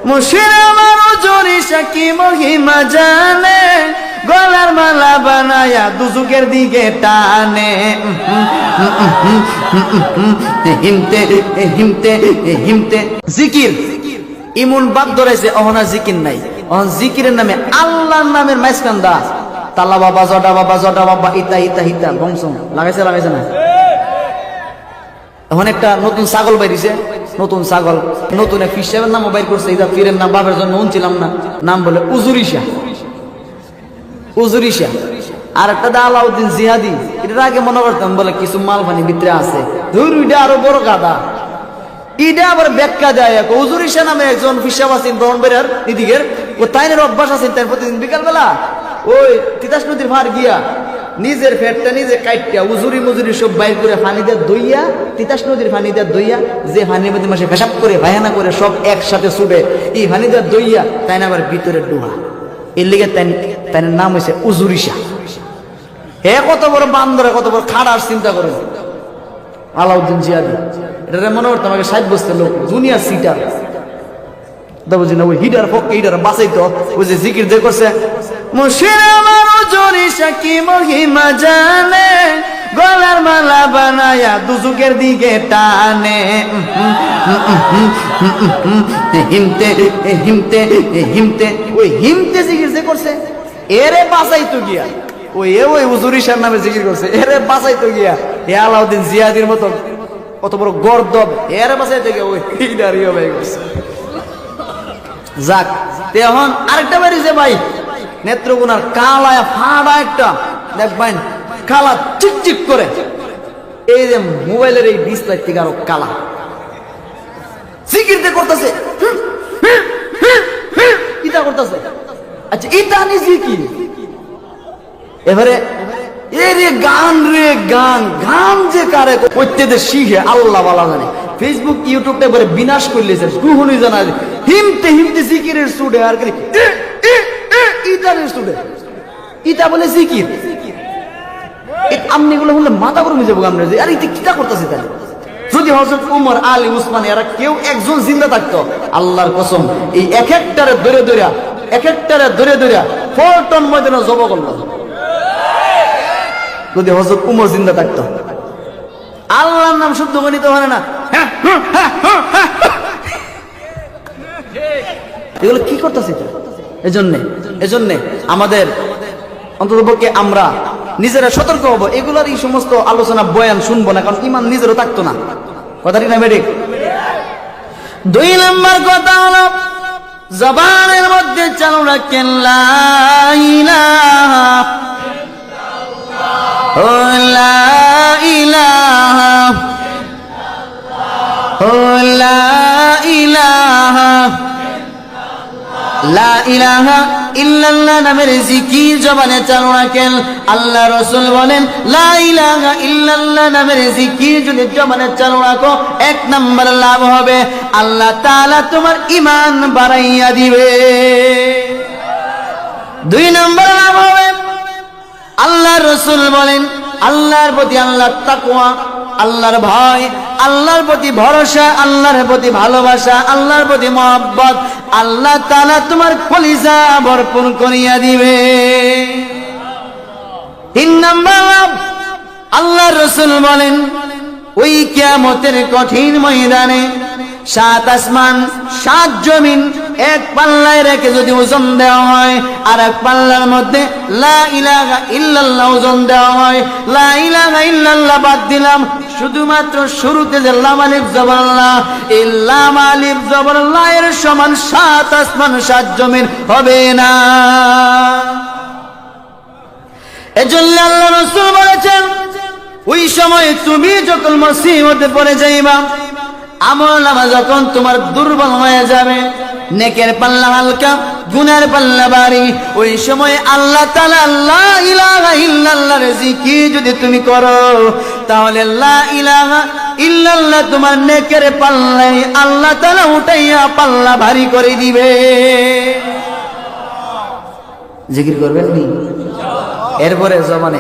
মুর্শিদ আমার হুজুরি সাকি মহিমা জানে, গলার মালা বানায়া দুজুকের দিকে টানে। হিমতে হিমতে হিমতে জিকির ইমন বাদ ধরেছে, অহনা জিকির নাই। অহন জিকিরের নামে আল্লাহর নামের মাইসকান্দা তালা বাবা জডা বাবা জডা বাবা ইতা ইতা হিতা বংশম লাগাইছে না। এখন একটা নতুন ছাগল বাইরিছে, নতুন ছাগল, নতুন এক ফির সাহেবের নামও বাইর করছে। এটা ফিরের নাম বাপের জন্য উনছিলাম না, নাম বলে উজুরিশা। উজুরিশা আর একটা আলাউদ্দিন জিহাদি। এটার আগে মনে করতাম বলে কিছু মালপানি ভিতরে আছে, ধুর ওইটা আরো বড় গাদা। ইটা আবার ব্যাখ্যা দেয় উজুরিশা নামে একজন ফির সাহেব আছেন ব্রহ্মবেড়ার এদিকের, ও তাইনের অভ্যাস আছেন তাই প্রতিদিন বিকালবেলা ওই তিতাস নদীর ভার গিয়া নিজের ফেটটা নিজে কাইটটা উজুরি মুজুরি সব বাইর করে ফানি দিয়ে দইয়া, তিতাস নদীর ফানি দিয়ে দইয়া, যে ফানির মধ্যে মাসে পেশাব করে ভায়ানা করে সব একসাথে ছুটে, এই ফানি দিয়ে দইয়া তাই না আবার ভিতরে ডুহা। এর লিগে তাই নাম হয়েছে উজুরিশা। হে কত বড় বান্দরে, কত বড় খাড়ার চিন্তা করে আলাউদ্দিন জিয়াদি। এটা মনে করতো আমাকে 60 বছরের লোক, দুনিয়া সিটার বুঝি না। ওই হিটার পক্ষে হিটার বাঁচাইতো, ওই যে জিকির যে করছে মুর্শিদ আমার হুজুরি সাকি মহিমা জানে, গলার মালা বানায়া দুজুকের দিকে টানে। হিমতে হিমতে হিমতে ওই হিমতে জিকির যে করছে এরে বাঁচাইতো গিয়া, ওই হুজুরিশার নামে জিকির করছে এরে বাঁচাইতো গিয়া এ আলাউদ্দিন জিয়াদির মতো কত বড় গর্দব, এরে বাঁচাইতো গিয়া ওই হিটারিও ভাই করছে। যাক এখন আরেকটা বেরিয়েছে ভাই, নেত্রকোনার কালায় ফাড়া একটা দেখবেন, কালা চিকচিক করে, এই যে মোবাইলের এই ডিসপ্লে থেকে আরো কালা জিকিরতে করতেছে, ইটা করতেছে। আচ্ছা ইটা নি জিকির। এবারে এরে গান রে গান, গান যে কারে প্রত্যেকদের শিখে আল্লাহ বালা জানে। ফেসবুক ইউটিউবটা এবারে বিনাশ করলেছে, কুহুনি জানা হিমতে হিমতে জিকিরের স্টুডে আর কি ইটারের স্টুডে ইটা বলে জিকির। আমনিগুলো হলে মাথা গরম হয়ে যাবো আমরা, যে আর এটা কিটা করতেছে। তাহলে যদি হযরত ওমর, আলী, উসমান এরা কেউ একজন জিন্দা থাকতো, আল্লাহর কসম এই এক একটারে ধরে ধরে পল্টন ময়দানে জব করলো। যদি হযরত ওমর জিন্দা থাকতো, আল্লাহর নাম শুদ্ধ গণিত হয় না। এগুলো কি করতেছে? এজন্য আমাদের অন্ততপক্ষে আমরা নিজেরা সতর্ক হব, এগুলার এই সমস্ত আলোচনা বয়ান শুনবো না, কারণ ইমান নিজেরও থাকতো না। কথা ঠিক না বেঠিক? 2 নম্বর কথা হলো জবানের মধ্যে চালু রাখেন লা ইলাহা লা ইলাহা লা ইলাহা লা ইলাহা ইল্লাল্লাহ নামের জিকির জবানে চালু রাখেন। আল্লাহ রাসূল বলেন লা ইলাহা ইল্লাল্লাহ নামের জিকির যদি জবানে চালু রাখো, 1 নাম্বার লাভ হবে আল্লাহ তাআলা তোমার ঈমান বাড়াইয়া দিবে। 2 নাম্বার লাভ হবে আল্লাহ রাসূল বলেন আল্লাহর প্রতি আল্লাহর তাকওয়া, আল্লাহর ভয়, আল্লাহর প্রতি ভরসা, আল্লাহর প্রতি ভালোবাসা, আল্লাহর প্রতি মহব্বত আল্লাহ তাআলা তোমার কলিজা ভরপুর করিয়া দিবে। 3 নাম্বার আল্লাহর রাসূল বলেন ওই কিয়ামতের কঠিন ময়দানে 7 আসমান 7 জমিন এক পাল্লায় রেখে যদি ওজন দেওয়া হয়, আর এক পাল্লার মধ্যে লা ইলাহা ইল্লাল্লাহ ওজন দেওয়া হয়, লা ইলাহা ইল্লাল্লাহ বাদ দিলাম, শুধুমাত্র শুরুতে যে লাম আলিফ জবর লা, এই লাম আলিফ জবর লা এর সমান 7 আসমান 7 জমিন হবে না। এজন্য আল্লাহ রাসূল বলেছেন ওই সময় তুমি যখন মুসিবতে পড়ে যাইবা, আমলনামা যখন তোমার দুর্বল হয়ে যাবে, নেকের পাল্লা হালকা গুনার পাল্লা ভারী, ওই সময় আল্লাহ তাআলা লা ইলাহা ইল্লাল্লাহর জিকির যদি তুমি করো, তাহলে লা ইলাহা ইল্লাল্লাহ তোমার নেকের পাল্লাই আল্লাহ তাআলা উঠাইয়া পাল্লা ভারী করে দিবে। জিকির করবেন নি? এরপরে জবানে